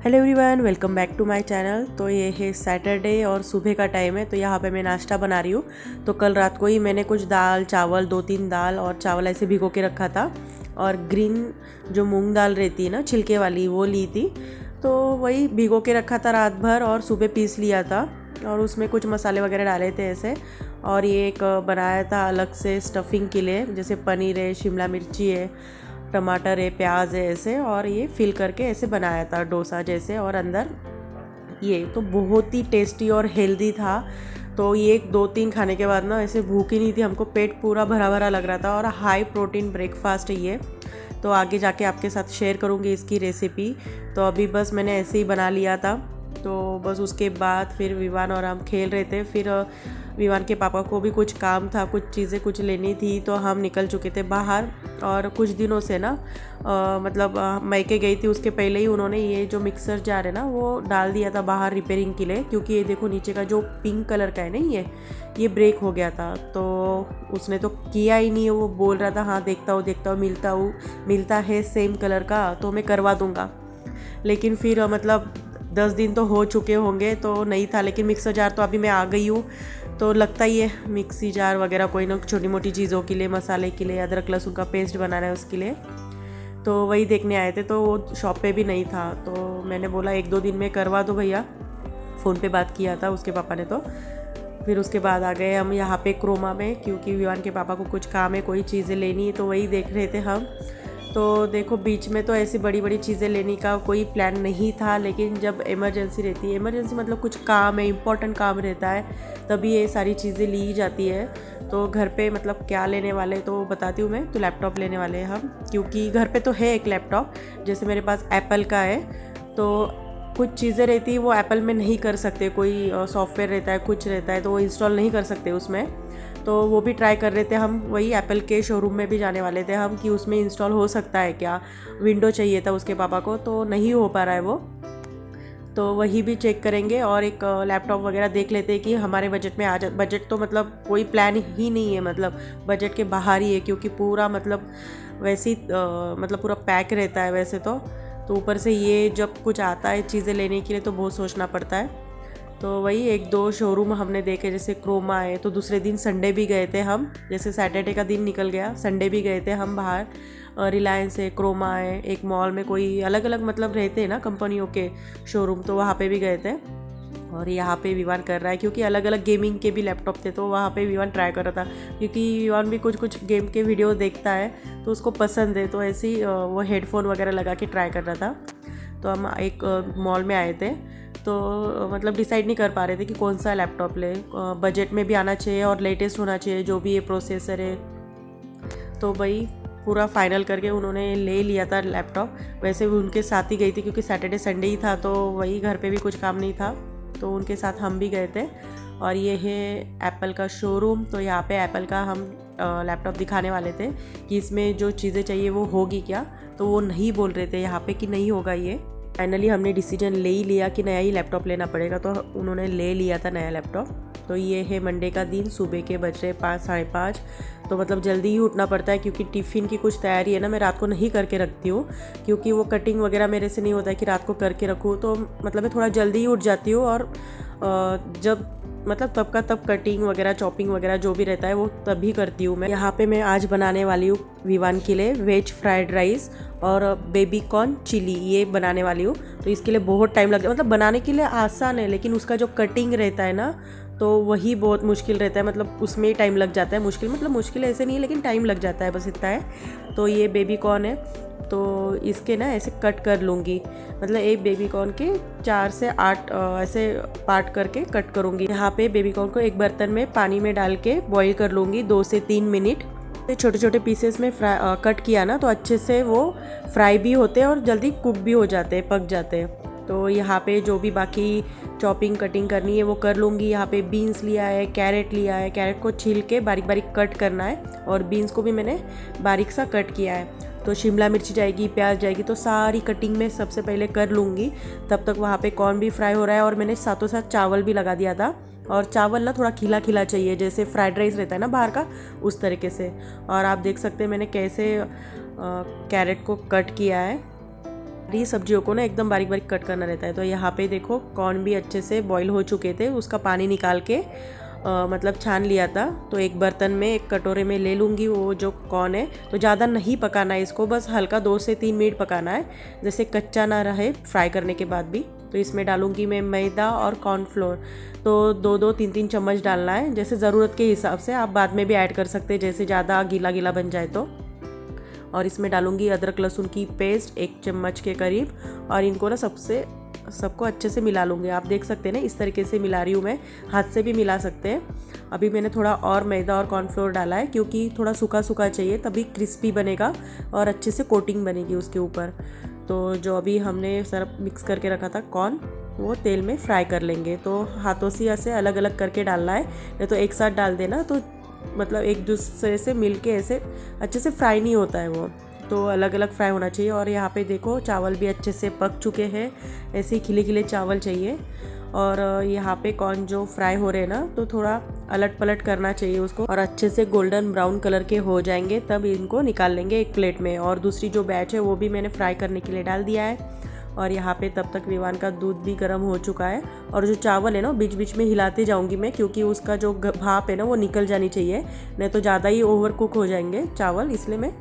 Hello everyone, welcome back to my channel. तो ये है सैटरडे और सुबह का टाइम है। तो यहाँ पे मैं नाश्ता बना रही हूँ। तो कल रात को ही मैंने कुछ दाल चावल 2-3 दाल और चावल ऐसे भिगो के रखा था, और ग्रीन जो मूंग दाल रहती है ना छिलके वाली, वो ली थी। तो वही भिगो के रखा था रात भर और सुबह पीस लिया था, और उसमें कुछ मसाले वगैरह डाले थे ऐसे। और ये एक बनाया था अलग से स्टफिंग के लिए, जैसे पनीर है, शिमला मिर्ची है, टमाटर है, प्याज है ऐसे, और ये फिल करके ऐसे बनाया था डोसा जैसे। और अंदर ये तो बहुत ही टेस्टी और हेल्दी था। तो ये 2-3 खाने के बाद ना ऐसे भूख ही नहीं थी, हमको पेट पूरा भरा भरा लग रहा था। और हाई प्रोटीन ब्रेकफास्ट है ये। तो आगे जाके आपके साथ शेयर करूँगी इसकी रेसिपी। तो अभी बस मैंने ऐसे ही बना लिया था। तो बस उसके बाद फिर विवान और हम खेल रहे थे। फिर विवान के पापा को भी कुछ काम था, कुछ चीज़ें कुछ लेनी थी, तो हम निकल चुके थे बाहर। और कुछ दिनों से ना मैके गई थी, उसके पहले ही उन्होंने ये जो मिक्सर जार है ना वो डाल दिया था बाहर रिपेयरिंग के लिए। क्योंकि ये देखो नीचे का जो पिंक कलर का है ना, ये ब्रेक हो गया था। तो उसने तो किया ही नहीं, वो बोल रहा था हाँ देखता हूँ मिलता है सेम कलर का तो मैं करवा दूँगा। लेकिन फिर मतलब 10 दिन तो हो चुके होंगे तो नहीं था। लेकिन मिक्सर जार तो अभी मैं आ गई हूँ, तो लगता ही है मिक्सी जार वगैरह कोई ना छोटी मोटी चीज़ों के लिए, मसाले के लिए, अदरक लहसुन का पेस्ट बनाना है उसके लिए। तो वही देखने आए थे, तो वो शॉप पे भी नहीं था। तो मैंने बोला 1-2 दिन में करवा दो भैया। फ़ोन पे बात किया था उसके पापा ने। तो फिर उसके बाद आ गए हम यहाँ पे क्रोमा में, क्योंकि विवान के पापा को कुछ काम है, कोई चीज़ें लेनी है, तो वही देख रहे थे हम। तो देखो बीच में तो ऐसी बड़ी बड़ी चीज़ें लेने का कोई प्लान नहीं था, लेकिन जब इमरजेंसी रहती है, इमरजेंसी मतलब कुछ काम है, इम्पोर्टेंट काम रहता है, तभी ये सारी चीज़ें ली जाती है। तो घर पे मतलब क्या लेने वाले तो बताती हूँ मैं। तो लैपटॉप लेने वाले हैं हम, क्योंकि घर पे तो है एक लैपटॉप, जैसे मेरे पास एप्पल का है। तो कुछ चीज़ें रहती है वो एप्पल में नहीं कर सकते, कोई सॉफ्टवेयर रहता है, कुछ रहता है, तो वो इंस्टॉल नहीं कर सकते उसमें। तो वो भी ट्राई कर रहे थे हम, वही एप्पल के शोरूम में भी जाने वाले थे हम कि उसमें इंस्टॉल हो सकता है क्या। विंडो चाहिए था उसके पापा को, तो नहीं हो पा रहा है वो। तो वही भी चेक करेंगे और एक लैपटॉप वगैरह देख लेते हैं कि हमारे बजट में आ जा। बजट तो मतलब कोई प्लान ही नहीं है, मतलब बजट के बाहर ही है, क्योंकि पूरा मतलब वैसे ही मतलब पूरा पैक रहता है वैसे तो ऊपर से ये जब कुछ आता है चीज़ें लेने के लिए तो बहुत सोचना पड़ता है। तो वही 1-2 शोरूम हमने देखे, जैसे क्रोमा है। तो दूसरे दिन संडे भी गए थे हम, जैसे सैटरडे का दिन निकल गया, संडे भी गए थे हम बाहर। रिलायंस है, क्रोमा है, एक मॉल में कोई अलग अलग मतलब रहते हैं ना कंपनियों के शोरूम, तो वहाँ पे भी गए थे। और यहाँ पे विवान कर रहा है, क्योंकि अलग अलग गेमिंग के भी लैपटॉप थे, तो वहाँ पे विवान ट्राई कर रहा था। क्योंकि विवान भी कुछ कुछ गेम के वीडियो देखता है, तो उसको पसंद है, तो ऐसे ही वो हेडफोन वगैरह लगा के ट्राई कर रहा था। तो हम एक मॉल में आए थे, तो मतलब डिसाइड नहीं कर पा रहे थे कि कौन सा लैपटॉप ले। बजट में भी आना चाहिए और लेटेस्ट होना चाहिए जो भी ये प्रोसेसर है। तो भाई पूरा फाइनल करके उन्होंने ले लिया था लैपटॉप। वैसे भी उनके साथ ही गई थी, क्योंकि सैटरडे संडे ही था, तो वही घर पे भी कुछ काम नहीं था, तो उनके साथ हम भी गए थे। और ये है एप्पल का शोरूम। तो यहाँ पे एप्पल का हम लैपटॉप दिखाने वाले थे कि इसमें जो चीज़ें चाहिए वो होगी क्या। तो वो नहीं बोल रहे थे यहाँ पे कि नहीं होगा ये। फाइनली हमने डिसीजन ले ही लिया कि नया ही लैपटॉप लेना पड़ेगा, तो उन्होंने ले लिया था नया लैपटॉप। तो ये है मंडे का दिन, सुबह के बज रहे 5-5:30। तो मतलब जल्दी ही उठना पड़ता है, क्योंकि टिफ़िन की कुछ तैयारी है ना, मैं रात को नहीं करके रखती हूँ, क्योंकि वो कटिंग वगैरह मेरे से नहीं होता है कि रात को करके रखूँ। तो मतलब मैं थोड़ा जल्दी ही उठ जाती हूँ, और जब मतलब तब का तब कटिंग वगैरह, चॉपिंग वगैरह जो भी रहता है वो तभी करती हूँ मैं। यहाँ पे मैं आज बनाने वाली हूँ विवान के लिए वेज फ्राइड राइस और बेबी कॉर्न चिली, ये बनाने वाली हूँ। तो इसके लिए बहुत टाइम लगता है, मतलब बनाने के लिए आसान है, लेकिन उसका जो कटिंग रहता है ना, तो वही बहुत मुश्किल रहता है। मतलब उसमें ही टाइम लग जाता है। मुश्किल मतलब मुश्किल ऐसे नहीं है, लेकिन टाइम लग जाता है, बस इतना है। तो ये बेबी कॉर्न है, तो इसके ना ऐसे कट कर लूँगी। मतलब एक बेबी कॉर्न के 4 से 8 ऐसे पार्ट करके कट करूँगी। यहाँ पे बेबी कॉर्न को एक बर्तन में पानी में डाल के बॉईल कर लूँगी 2 से 3 मिनट। छोटे छोटे पीसेस में कट किया ना, तो अच्छे से वो फ्राई भी होते हैं और जल्दी कुक भी हो जाते हैं, पक जाते हैं। तो यहाँ पे जो भी बाकी चॉपिंग कटिंग करनी है वो कर लूँगी। यहाँ पे बीन्स लिया है, कैरेट लिया है, कैरेट को छील के बारीक बारीक कट करना है, और बीन्स को भी मैंने बारीक सा कट किया है। तो शिमला मिर्ची जाएगी, प्याज जाएगी, तो सारी कटिंग में सबसे पहले कर लूँगी। तब तक वहाँ पे कॉर्न भी फ्राई हो रहा है, और मैंने साथों साथ चावल भी लगा दिया था। और चावल ना थोड़ा खिला खिला चाहिए, जैसे फ्राइड राइस रहता है ना बाहर का, उस तरीके से। और आप देख सकते हैं मैंने कैसे कैरेट को कट किया है। ये सब्जियों को ना एकदम बारीक बारीक कट करना रहता है। तो यहाँ पे देखो कॉर्न भी अच्छे से बॉईल हो चुके थे, उसका पानी निकाल के मतलब छान लिया था। तो एक बर्तन में एक कटोरे में ले लूँगी वो जो कॉर्न है। तो ज़्यादा नहीं पकाना है इसको, बस हल्का 2 से 3 मिनट पकाना है, जैसे कच्चा ना रहे फ्राई करने के बाद भी। तो इसमें डालूँगी मैं मैदा और कॉर्नफ्लोर, तो 2-2 3-3 चम्मच डालना है, जैसे ज़रूरत के हिसाब से। आप बाद में भी ऐड कर सकते हैं जैसे ज़्यादा गीला गीला बन जाए तो। और इसमें डालूँगी अदरक लहसुन की पेस्ट 1 चम्मच के करीब, और इनको ना सबको अच्छे से मिला लूँगी। आप देख सकते हैं ना इस तरीके से मिला रही हूँ मैं, हाथ से भी मिला सकते हैं। अभी मैंने थोड़ा और मैदा और कॉर्नफ्लोर डाला है क्योंकि थोड़ा सूखा सूखा चाहिए, तभी क्रिस्पी बनेगा और अच्छे से कोटिंग बनेगी उसके ऊपर। तो जो अभी हमने सिर्फ मिक्स करके रखा था कॉर्न, वो तेल में फ्राई कर लेंगे। तो हाथों से ऐसे अलग अलग करके डालना है, नहीं तो एक साथ डाल देना तो मतलब एक दूसरे से मिलके ऐसे अच्छे से फ्राई नहीं होता है वो, तो अलग अलग फ्राई होना चाहिए। और यहाँ पे देखो चावल भी अच्छे से पक चुके हैं, ऐसे ही खिले खिले चावल चाहिए। और यहाँ पे कॉर्न जो फ्राई हो रहे हैं ना, तो थोड़ा अलट पलट करना चाहिए उसको, और अच्छे से गोल्डन ब्राउन कलर के हो जाएंगे तब इनको निकाल लेंगे एक प्लेट में। और दूसरी जो बैच है वो भी मैंने फ्राई करने के लिए डाल दिया है। और यहाँ पे तब तक विवान का दूध भी गर्म हो चुका है। और जो चावल है ना बीच बीच में हिलाते जाऊंगी मैं, क्योंकि उसका जो भाप है ना वो निकल जानी चाहिए, नहीं तो ज़्यादा ही ओवर कुक हो जाएंगे चावल। इसलिए मैं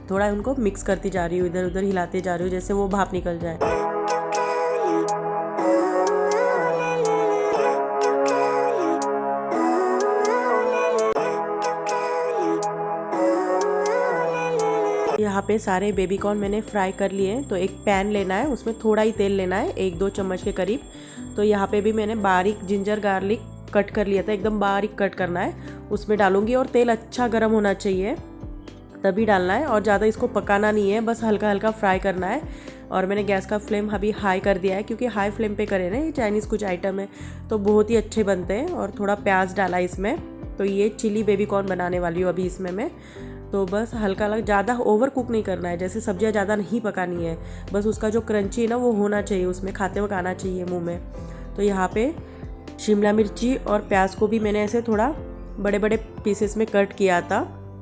थोड़ा उनको मिक्स करती जा रही हूँ, इधर उधर हिलाते जा रही हूँ, जैसे वो भाप निकल जाए। यहाँ पे सारे बेबी कॉर्न मैंने फ्राई कर लिए हैं। तो एक पैन लेना है, उसमें थोड़ा ही तेल लेना है, 1-2 चम्मच के करीब। तो यहाँ पे भी मैंने बारीक जिंजर गार्लिक कट कर लिया था, एकदम बारीक कट करना है, उसमें डालूंगी। और तेल अच्छा गर्म होना चाहिए तभी डालना है, और ज़्यादा इसको पकाना नहीं है, बस हल्का हल्का फ्राई करना है। और मैंने गैस का फ्लेम अभी हाई कर दिया है, क्योंकि हाई फ्लेम पे करें ना ये चाइनीज़ कुछ आइटम है तो बहुत ही अच्छे बनते हैं। और थोड़ा प्याज डाला इसमें। तो ये चिली बेबी कॉर्न बनाने वाली हूँ अभी इसमें मैं। तो बस हल्का हल्का, ज़्यादा ओवर कुक नहीं करना है, जैसे सब्जियाँ ज़्यादा नहीं पकानी है, बस उसका जो क्रंची है ना वो होना चाहिए, उसमें खाते वक्त आना चाहिए मुँह में। तो यहाँ पे शिमला मिर्ची और प्याज को भी मैंने ऐसे थोड़ा बड़े बड़े पीसेस में कट किया था।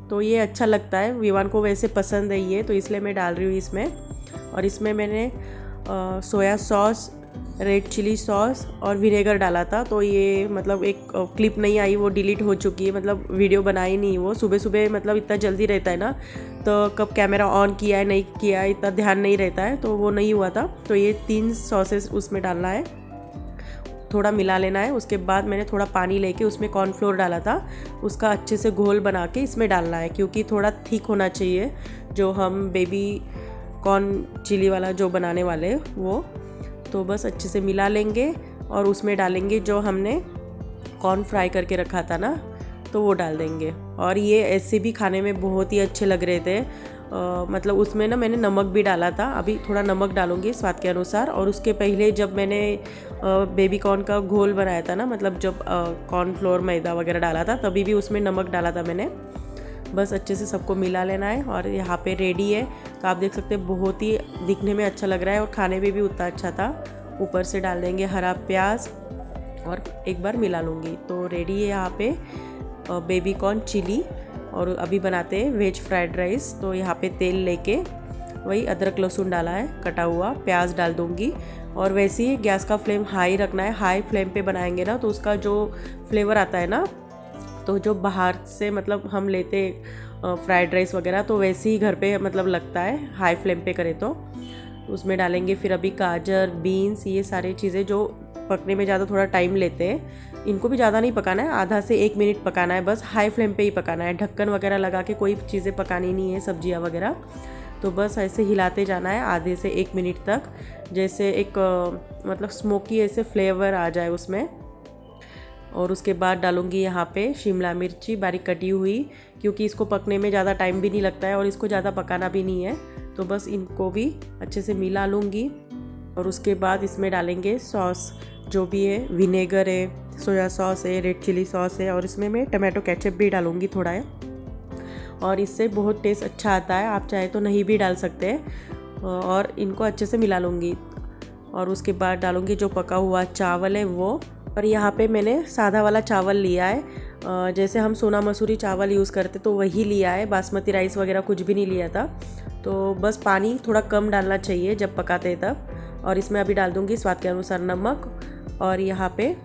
तो ये अच्छा लगता है, विवान को वैसे पसंद है ये, तो इसलिए मैं डाल रही हूँ इसमें। और इसमें मैंने soya sauce, red chilli sauce और विनेगर डाला था। तो ये मतलब एक क्लिप नहीं आई, वो डिलीट हो चुकी है, मतलब वीडियो बनाई नहीं वो। सुबह सुबह मतलब इतना जल्दी रहता है ना, तो कब कैमरा ऑन किया है नहीं किया है इतना ध्यान नहीं रहता है, तो वो नहीं हुआ था। तो ये 3 सॉसेस उसमें डालना है, थोड़ा मिला लेना है। उसके बाद मैंने थोड़ा पानी लेके उसमें कॉर्नफ्लोर डाला था, उसका अच्छे से घोल बना के इसमें डालना है, क्योंकि थोड़ा थिक होना चाहिए जो हम बेबी कॉर्न चिली वाला जो बनाने वाले वो। तो बस अच्छे से मिला लेंगे और उसमें डालेंगे जो हमने कॉर्न फ्राई करके रखा था ना, तो वो डाल देंगे। और ये ऐसे भी खाने में बहुत ही अच्छे लग रहे थे। मतलब उसमें ना मैंने नमक भी डाला था, अभी थोड़ा नमक डालूंगी स्वाद के अनुसार। और उसके पहले जब मैंने बेबी कॉर्न का घोल बनाया था ना, मतलब जब कॉर्नफ्लोर मैदा वगैरह डाला था, तभी भी उसमें नमक डाला था मैंने। बस अच्छे से सबको मिला लेना है। और यहाँ पे रेडी है, तो आप देख सकते हैं बहुत ही दिखने में अच्छा लग रहा है और खाने में भी उतना अच्छा था। ऊपर से डाल देंगे हरा प्याज और एक बार मिला लूँगी। तो रेडी है यहाँ पे बेबी कॉर्न चिली। और अभी बनाते हैं वेज फ्राइड राइस। तो यहाँ पे तेल लेके वही अदरक लहसुन डाला है कटा हुआ, प्याज डाल दूँगी। और वैसे ही गैस का फ्लेम हाई रखना है, हाई फ्लेम पे बनाएंगे ना तो उसका जो फ्लेवर आता है ना, तो जो बाहर से मतलब हम लेते फ्राइड राइस वगैरह, तो वैसे ही घर पे मतलब लगता है हाई फ्लेम पे करें तो। उसमें डालेंगे फिर अभी गाजर, बीन्स, ये सारी चीज़ें जो पकने में ज़्यादा थोड़ा टाइम लेते हैं। इनको भी ज़्यादा नहीं पकाना है, आधा से 1 मिनट पकाना है, बस हाई फ्लेम पे ही पकाना है। ढक्कन वगैरह लगा के कोई चीज़ें पकानी नहीं है, सब्जियां वगैरह। तो बस ऐसे हिलाते जाना है आधे से 1 मिनट तक, जैसे एक मतलब स्मोकी ऐसे फ्लेवर आ जाए उसमें। और उसके बाद डालूंगी यहाँ पे शिमला मिर्ची बारीक कटी हुई, क्योंकि इसको पकने में ज़्यादा टाइम भी नहीं लगता है और इसको ज़्यादा पकाना भी नहीं है। तो बस इनको भी अच्छे से मिला लूँगी। और उसके बाद इसमें डालेंगे सॉस, जो भी है, विनेगर है, सोया सॉस है, रेड चिली सॉस है, और इसमें मैं टमाटो केचप भी डालूँगी थोड़ा है। और इससे बहुत टेस्ट अच्छा आता है, आप चाहे तो नहीं भी डाल सकते हैं। और इनको अच्छे से मिला लूँगी। और उसके बाद डालूँगी जो पका हुआ चावल है वो। और यहाँ पे मैंने सादा वाला चावल लिया है, जैसे हम सोना मसूरी चावल यूज़ करते तो वही लिया है, बासमती राइस वगैरह कुछ भी नहीं लिया था। तो बस पानी थोड़ा कम डालना चाहिए जब पकाते हैं तब। और इसमें अभी डाल दूँगी स्वाद के अनुसार नमक और यहाँ पे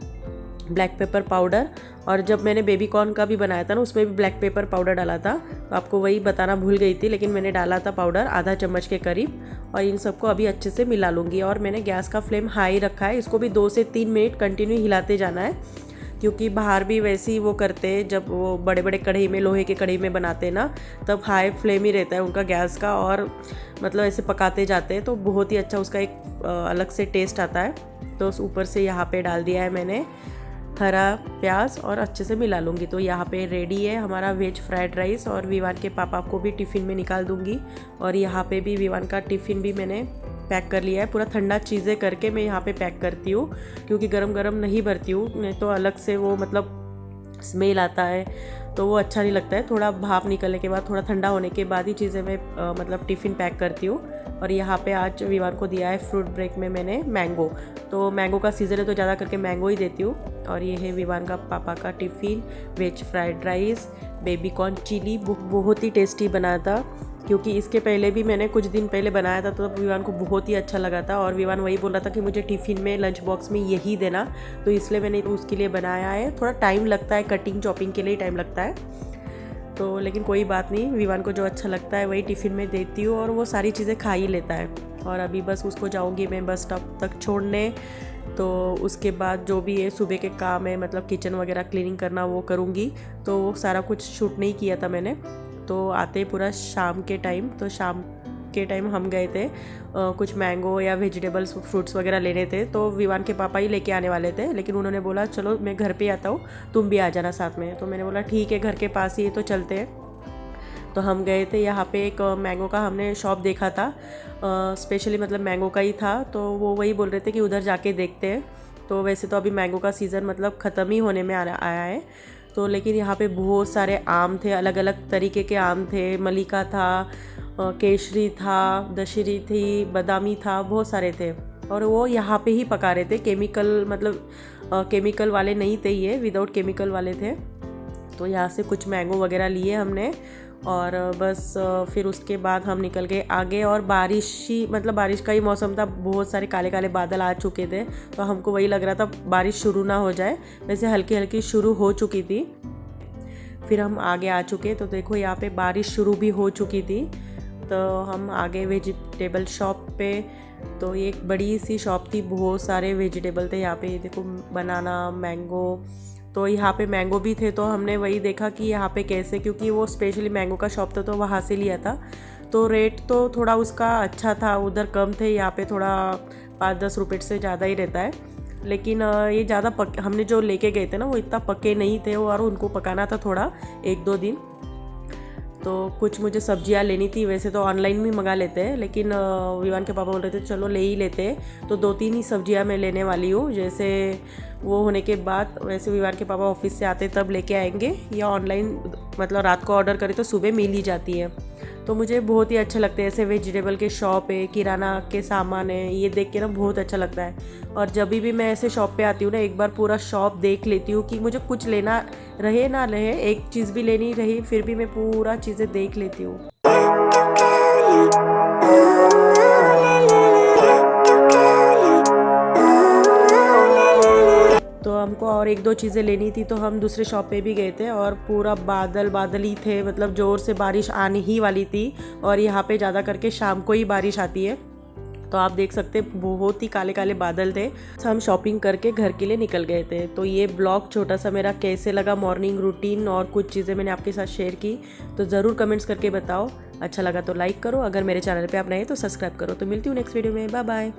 ब्लैक पेपर पाउडर। और जब मैंने बेबी कॉर्न का भी बनाया था ना, उसमें भी ब्लैक पेपर पाउडर डाला था, तो आपको वही बताना भूल गई थी, लेकिन मैंने डाला था पाउडर आधा चम्मच के करीब। और इन सबको अभी अच्छे से मिला लूँगी। और मैंने गैस का फ्लेम हाई रखा है, इसको भी 2 से 3 मिनट कंटिन्यू हिलाते जाना है, क्योंकि बाहर भी वैसे ही वो करते हैं, जब वो बड़े बड़े कढ़ाई में, लोहे के कढ़ाई में बनाते हैं ना, तब हाई फ्लेम ही रहता है उनका गैस का, और मतलब ऐसे पकाते जाते हैं तो बहुत ही अच्छा उसका एक अलग से टेस्ट आता है। तो उस ऊपर से यहाँ पे डाल दिया है मैंने हरा प्याज और अच्छे से मिला लूँगी। तो यहाँ पे रेडी है हमारा वेज फ्राइड राइस। और विवान के पापा को भी टिफ़िन में निकाल दूँगी। और यहाँ पे भी विवान का टिफ़िन भी मैंने पैक कर लिया है। पूरा ठंडा चीज़ें करके मैं यहाँ पे पैक करती हूँ, क्योंकि गरम गरम नहीं भरती हूँ, नहीं तो अलग से वो मतलब स्मेल आता है, तो वो अच्छा नहीं लगता है। थोड़ा भाप निकलने के बाद, थोड़ा ठंडा होने के बाद ही चीज़ें मैं मतलब टिफ़िन पैक करती हूँ। और यहाँ पे आज विवान को दिया है फ्रूट ब्रेक में मैंने मैंगो। तो मैंगो का सीज़न है तो ज़्यादा करके मैंगो ही देती हूँ। और ये है विवान का पापा का tiffin, veg fried rice, baby corn chilli, बहुत ही टेस्टी बना था। क्योंकि इसके पहले भी मैंने कुछ दिन पहले बनाया था, तो विवान को बहुत ही अच्छा लगा था। और विवान वही बोल रहा था कि मुझे टिफ़िन में, लंच बॉक्स में यही देना, तो इसलिए मैंने उसके लिए बनाया है। थोड़ा टाइम लगता है, कटिंग चॉपिंग के लिए टाइम लगता है, तो लेकिन कोई बात नहीं, विवान को जो अच्छा लगता है वही टिफ़िन में देती हूँ, और वो सारी चीज़ें खा ही लेता है। और अभी बस उसको जाऊँगी मैं बस स्टॉप तक छोड़ने। तो उसके बाद जो भी है सुबह के काम है, मतलब किचन वगैरह क्लीनिंग करना, वो करूँगी। तो वो सारा कुछ शूट नहीं किया था मैंने। तो आते पूरा शाम के टाइम, तो शाम के टाइम हम गए थे कुछ मैंगो या वेजिटेबल्स, फ्रूट्स वगैरह लेने थे। तो विवान के पापा ही लेके आने वाले थे, लेकिन उन्होंने बोला चलो मैं घर पे आता हूँ, तुम भी आ जाना साथ में। तो मैंने बोला ठीक है, घर के पास ही है तो चलते हैं। तो हम गए थे, यहाँ पे एक मैंगो का हमने शॉप देखा था, स्पेशली मतलब मैंगो का ही था। तो वो वही बोल रहे थे कि उधर जाके देखते हैं। तो वैसे तो अभी मैंगो का सीज़न मतलब ख़त्म ही होने में आया है, तो लेकिन यहाँ पे बहुत सारे आम थे, अलग अलग तरीके के आम थे। मलिका था, केशरी था, दशहरी थी, बादामी था, बहुत सारे थे। और वो यहाँ पे ही पका रहे थे, केमिकल मतलब केमिकल वाले नहीं थे, ये विदाउट केमिकल वाले थे। तो यहाँ से कुछ मैंगो वगैरह लिए हमने, और बस फिर उसके बाद हम निकल गए आगे। और बारिश ही मतलब बारिश का ही मौसम था, बहुत सारे काले काले बादल आ चुके थे, तो हमको वही लग रहा था बारिश शुरू ना हो जाए। वैसे हल्की हल्की शुरू हो चुकी थी। फिर हम आगे आ चुके, तो देखो यहाँ पे बारिश शुरू भी हो चुकी थी। तो हम आगे वेजिटेबल शॉप पे, तो ये एक बड़ी सी शॉप थी, बहुत सारे वेजिटेबल थे यहाँ पे। देखो बनाना, मैंगो, तो यहाँ पे मैंगो भी थे। तो हमने वही देखा कि यहाँ पे कैसे, क्योंकि वो स्पेशली मैंगो का शॉप था तो वहाँ से लिया था। तो रेट तो थोड़ा उसका अच्छा था, उधर कम थे, यहाँ पे थोड़ा 5-10 रुपये से ज़्यादा ही रहता है। लेकिन ये ज़्यादा हमने जो लेके गए थे ना, वो इतना पके नहीं थे, और उनको पकाना था थोड़ा 1-2 दिन। तो कुछ मुझे सब्जियां लेनी थी, वैसे तो ऑनलाइन भी मंगा लेते हैं, लेकिन विवान के पापा बोल रहे थे चलो ले ही लेते हैं। तो 2-3 ही सब्जियां मैं लेने वाली हूँ, जैसे वो होने के बाद वैसे विवान के पापा ऑफिस से आते तब लेके आएंगे, या ऑनलाइन मतलब रात को ऑर्डर करें तो सुबह मिल ही जाती है। तो मुझे बहुत ही अच्छे लगते हैं ऐसे वेजिटेबल के शॉप है, किराना के सामान है, ये देख के ना बहुत अच्छा लगता है। और जब भी मैं ऐसे शॉप पे आती हूँ ना, एक बार पूरा शॉप देख लेती हूँ कि मुझे कुछ लेना रहे ना रहे, एक चीज़ भी लेनी रही, फिर भी मैं पूरा चीज़ें देख लेती हूँ। तो हमको और 1-2 चीज़ें लेनी थी, तो हम दूसरे शॉप पे भी गए थे, और पूरा बादल बादल ही थे, मतलब ज़ोर से बारिश आने ही वाली थी। और यहाँ पे ज़्यादा करके शाम को ही बारिश आती है, तो आप देख सकते बहुत ही काले काले बादल थे। हम शॉपिंग करके घर के लिए निकल गए थे। तो ये ब्लॉग छोटा सा मेरा कैसे लगा, मॉर्निंग रूटीन और कुछ चीज़ें मैंने आपके साथ शेयर की, तो ज़रूर कमेंट्स करके बताओ। अच्छा लगा तो लाइक करो, अगर मेरे चैनल पे आप नए तो सब्सक्राइब करो। तो मिलती हूँ नेक्स्ट वीडियो में, बाय बाय।